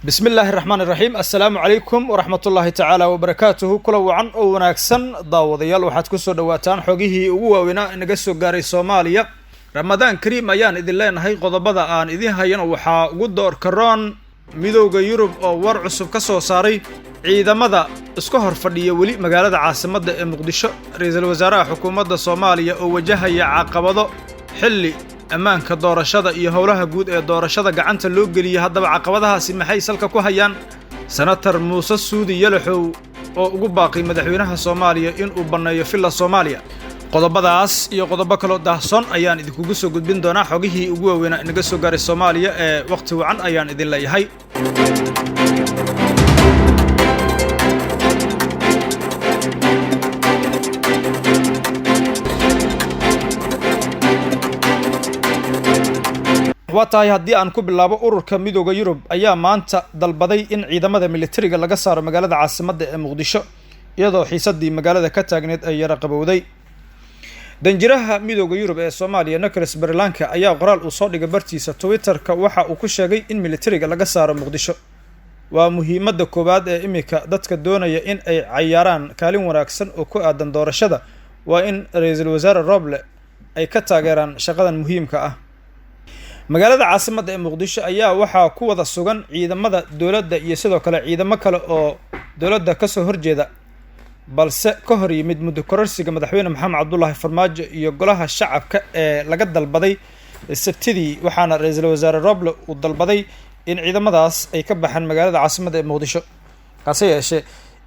بسم الله الرحمن الرحيم السلام عليكم ورحمة الله تعالى وبركاته كل وعن أو وناكسن ضاوضيال waxaad ku soo dhawaataan xogihii ugu waaweynaa inaga soo gaaray Soomaaliya Ramadaan Kariim ayaan idin leenahay qodobada aan idin hayno waxa ugu door karoon midowga Yurub oo war cusub ka soo saaray ciidamada isku hor fadhiya wali magaalada caasimadda ee Muqdisho ra'iisul wasaaraha xukuumadda Soomaaliya oo wajahaya caqabado xilli ammaanka doorashada iyo howlaha guud ee doorashada gacanta loo geliyay haddaba caqabadahaasi maxay salka ku hayaan senator Muuse Suudi Yalaxow oo ugu baaqay madaxweynaha Soomaaliya in uu baneeyo filla Soomaaliya qodobadaas iyo qodobo kale daahson ayaan idinku soo gudbin doonaa xogihii ugu waaweynaa inaga soo gaaray Soomaaliya ee waqti wacan ayaan idin leeyahay واتاي haddii aan ku bilaabo ururka midowga Yurub ayaa maanta dalbaday in ciidamada militariga laga saaro magaalada caasimadda ee Muqdisho iyadoo xiisadii magaalada ka taagneed ay yara qabowday danjiraha midowga Yurub ee Soomaaliya Nicholas Berlanka ayaa qoraal uu soo dhigay bartiisa Twitter-ka waxa uu ku sheegay in militariga laga saaro Muqdisho waa muhiimadda koobaad ee imika dadka doonaya in ay cayaaraan kaalin wanaagsan oo ku aadan doorashada waa in ra'iisul wasaare Roble ay ka taageeraan shaqadan muhiimka ah magaalada caasimadda ee Muqdisho ayaa waxa ku wada sugan ciidamada dawladda iyo sidoo kale ciidamo kale oo dawladda ka soo horjeeda balse ka hor yimid muddo kororsiga madaxweyne Maxamed Cabdullaahi Farmaajo iyo golaha shacabka ee laga dalbaday Sabtidii waxaana ra'iisul wasaare Roble uu dalbaday in ciidamadaas ay ka baxaan magaalada caasimadda ee Muqdisho kaasoo yeeshay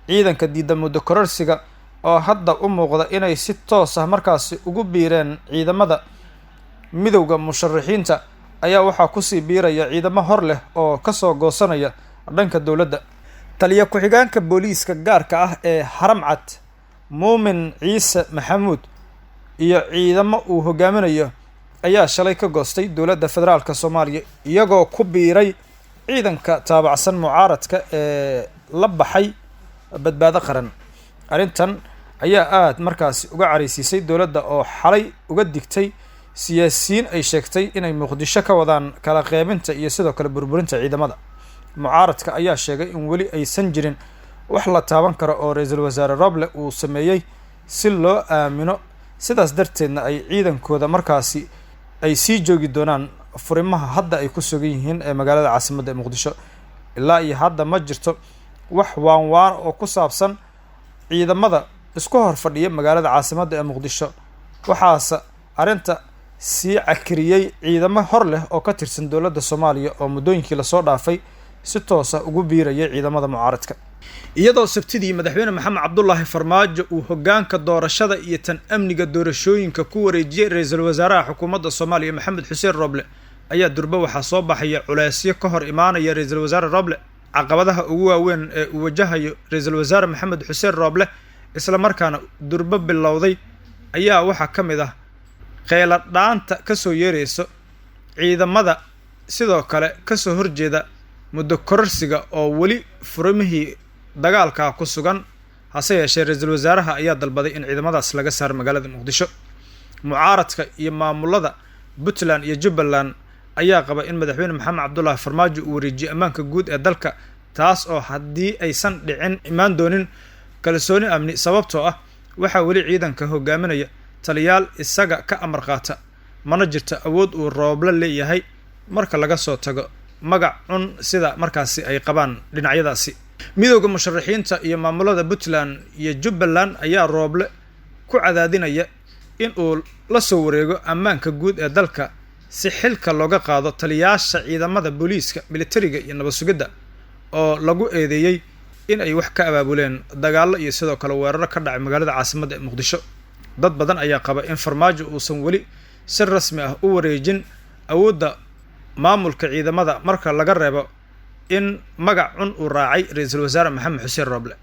ciidanka diidda muddo kororsiga oo hadda u muuqda inay si toos ah markaasi ugu biireen ciidamada midowga musharaxiinta ayaa waxaa ku sii biiraya ciidamo hor leh oo ka soo goosanaya dhanka dawladda taliya ku-xigeenka booliiska gaarka ah ee Haramcad Muumin Ciise Maxamuud iyo ciidamo uu hogaaminayo ayaa shalay ka goostay dawladda federaalka Soomaaliya iyagoo ku biiray ciidanka taabacsan mucaaradka ee la baxay badbaado qaran arrintan ayaa aad markaasi uga careysiisay dawladda oo xalay uga digtay siyaasiyiin ay sheegtay inay Muqdisho ka wadaan kala qaybinta iyo sidoo kale burburinta ciidamada mucaaradka ayaa sheegay in wali aysan jirin wax la taaban karo oo ra'iisul wasaare Roble uu sameeyay si loo aamino sidaas darteedna ay ciidankooda markaasi ay sii joogi doonaan furimaha hadda ay ku sugan yihiin ee magaalada caasimadda ee Muqdisho ilaa iyo hadda ma jirto wax waan oo ku saabsan ciidamada isku hor fadhiya magaalada caasimadda ee Muqdisho waxaas arinta si cakriyay ciidamo hor leh oo ka tirsan dawladda Soomaaliya oo muddooyinkii la soo dhaafay si toos ah ugu biirayay ciidamada mucaaradka iyadoo Sabtidii madaxweyne Maxamed Cabdullaahi Farmaajo uu hoggaanka doorashada iyo tan amniga doorashooyinka ku wareejiyay ra'iisul wasaaraha xukuumadda Soomaaliya Maxamed Xuseen Roble ayaa durba waxa soo baxaya culeysyo ka hor imaanaya ra'iisul wasaare Roble caqabadaha ugu waaweyn ee uu wajahayo ra'iisul wasaare Maxamed Xuseen Roble isla markaana durba bilowday ayaa waxa kamid ah qeyla dhaanta ka soo yeereyso ciidamada sidoo kale ka soo horjeeda muddo kororsiga oo wali furimihii dagaalka ku sugan hase yeeshee ra'iisul wasaaraha ayaa dalbaday in ciidamadaas laga saaro magaalada Muqdisho mucaaradka iyo maamulada Puntland iyo Jubbaland ayaa qaba in madaxweyne Maxamed Cabdullaahi Farmaajo uu wareejiyo ammaanka guud ee dalka taas oo haddii aysan dhicin imaan doonin kalsooni amni sababtoo ah waxa wali ciidanka hogaaminaya taliyaal isaga ka amar qaata mana jirto awood uu Roble leeyahay marka laga soo tago magac cun sida markaasi ay qabaan dhinacyadaasi midowga musharaxiinta iyo maamulada Puntland iyo Jubbaland ayaa Roble ku cadaadinaya in uu la soo wareego ammaanka guud ee dalka si xilka looga qaado taliyaasha ciidamada booliiska militariga iyo nabad sugidda oo lagu eedeeyay in ay wax ka abaabuleen dagaalo iyo sidoo kale weeraro ka dhacay magaalada caasimadda ee Muqdisho dad badan ayaa qaba in Farmaajo uusan wali si rasmi ah u wareejin awoodda maamulka ciidamada marka laga reebo in magac cun uu raacay ra'iisul wasaare Maxamed Xuseen Roble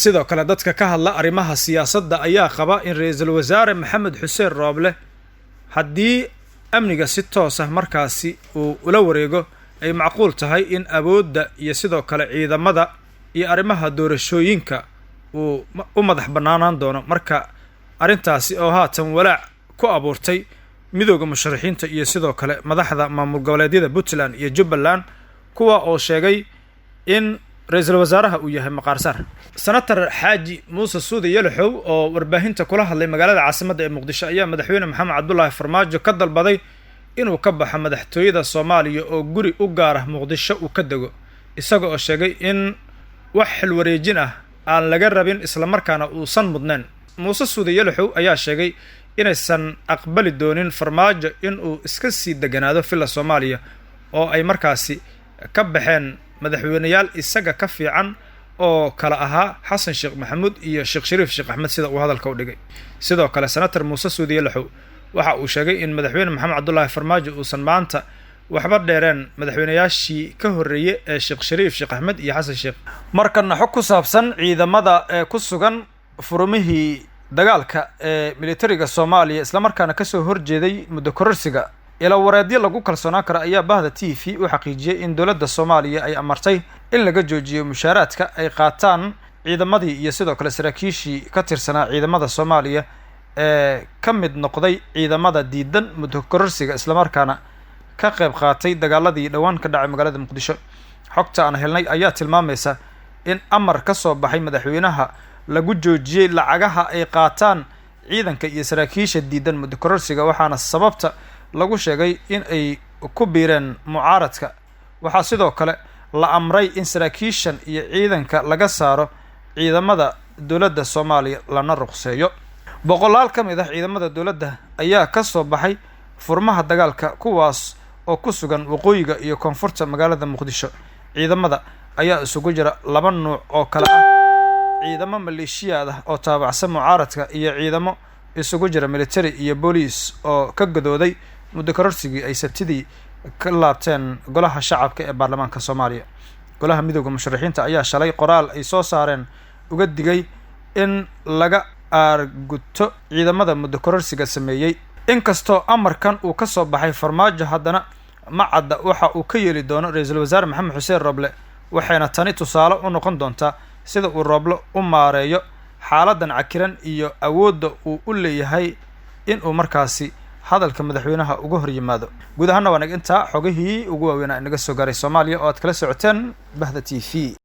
sidoo kale dadka ka hadla arrimaha siyaasadda ayaa qaba in ra'iisul wasaare Maxamed Xuseen Roble haddii amniga si toos ah markaasi uu ula wareego ay macquul tahay in awoodda iyo sidoo kale ciidamada iyo arrimaha doorashooyinka uu u madax bannaanaan doono marka arrintaasi oo haatan walaac ku abuurtay midowga musharaxiinta iyo sidoo kale madaxda maamul goboleedyada Puntland iyo Jubbaland kuwa oo sheegay in ra-iisul wasaaraha uu yahay maqaarsaar. senator xaaji muuse suudi yalaxow oo warbaahinta kula hadlay magaalada caasimadda ee muqdisho ayaa madaxweyne maxamed cabdulaahi farmaajo ka dalbaday inuu ka baxo madaxtooyada soomaaliya oo guri u gaara muqdisho uu ka dego, isaga oo sheegay in wax xilwareejin ah aan laga rabin islamarkaana uusan mudnayn. muuse suudi yalaxow ayaa sheegay inaysan aqbali doonin farmaajo inuu iska sii deganaado villa soomaaliya oo ay markaasi ka baxeen madaxweyneyaal isaga ka fiican oo kala ahaa xasan sheekh maxamuud iyo sheekh shariif sheekh axmed sida uu hadalka u dhigay. sidoo kale senator muuse suudi yalaxow waxa uu sheegay in madaxweyne maxamed cabdulaahi farmaajo uusan maanta waxba dheereen madaxweyneyaashii ka horreeyey ee sheekh shariif sheekh axmed iyo xasan sheekh. markana xog ku saabsan ciidamada ee ku sugan furumihii dagaalka ee militariga soomaaliya islamarkaana kasoo horjeeday muddo kororsiga. ilawareedyo lagu kalsoonaan kara ayaa bahda t v u xaqiijiyey in dowladda soomaaliya ay amartay in laga joojiyo mushaaraadka ay qaataan ciidamadii iyo sidoo kale saraakiishii ka tirsanaa ciidamada soomaaliya ee ka mid noqday ciidamada diidan muddo kororsiga islamarkaana ka qayb qaatay dagaaladii dhowaan ka dhacay magaalada muqdisho. xogta aan helnay ayaa tilmaamaysa in amar ka soo baxay madaxweynaha lagu joojiyey lacagaha ay qaataan ciidanka iyo saraakiisha diidan muddo kororsiga, waxaana sababta lagu sheegay in ay ku biireen mucaaradka. waxaa sidoo kale la amray in saraakiishan iyo ciidanka laga saaro ciidamada dowladda soomaaliya lana ruqseeyo. boqolaal ka mid ah ciidamada dowladda ayaa ka soo baxay furmaha dagaalka kuwaas oo ku sugan waqooyiga iyo koonfurta magaalada muqdisho. ciidamada ayaa isugu jira laba nuuc oo kale ah ciidamo maleeshiyaad ah oo taabacsan mucaaradka iyo ciidamo isugu jira military iyo booliis oo ka gadooday muddo kororsigii ay sabtidii ka laabteen golaha shacabka ee baarlamaanka soomaaliya. golaha midooda musharaxiinta ayaa shalay qoraal ay soo saareen uga digay in laga aarguto ciidamada muddo kororsiga sameeyey. inkastoo amarkan uu ka soo baxay farmaajo, haddana ma cadda waxa uu ka yeeli doono ra-iisul wasaare maxamed xuseen roble, waxayna tani tusaale u noqon doontaa sida uu roble u maareeyo xaaladan cakiran iyo awoodda uu u leeyahay inuu markaasi hadalka madaxweynaha uga hor yimaado. guud ahaana waa nag intaa xogihii ugu waaweynaa inaga soo gaaray soomaaliya oo aad kala socoteen bahda t v.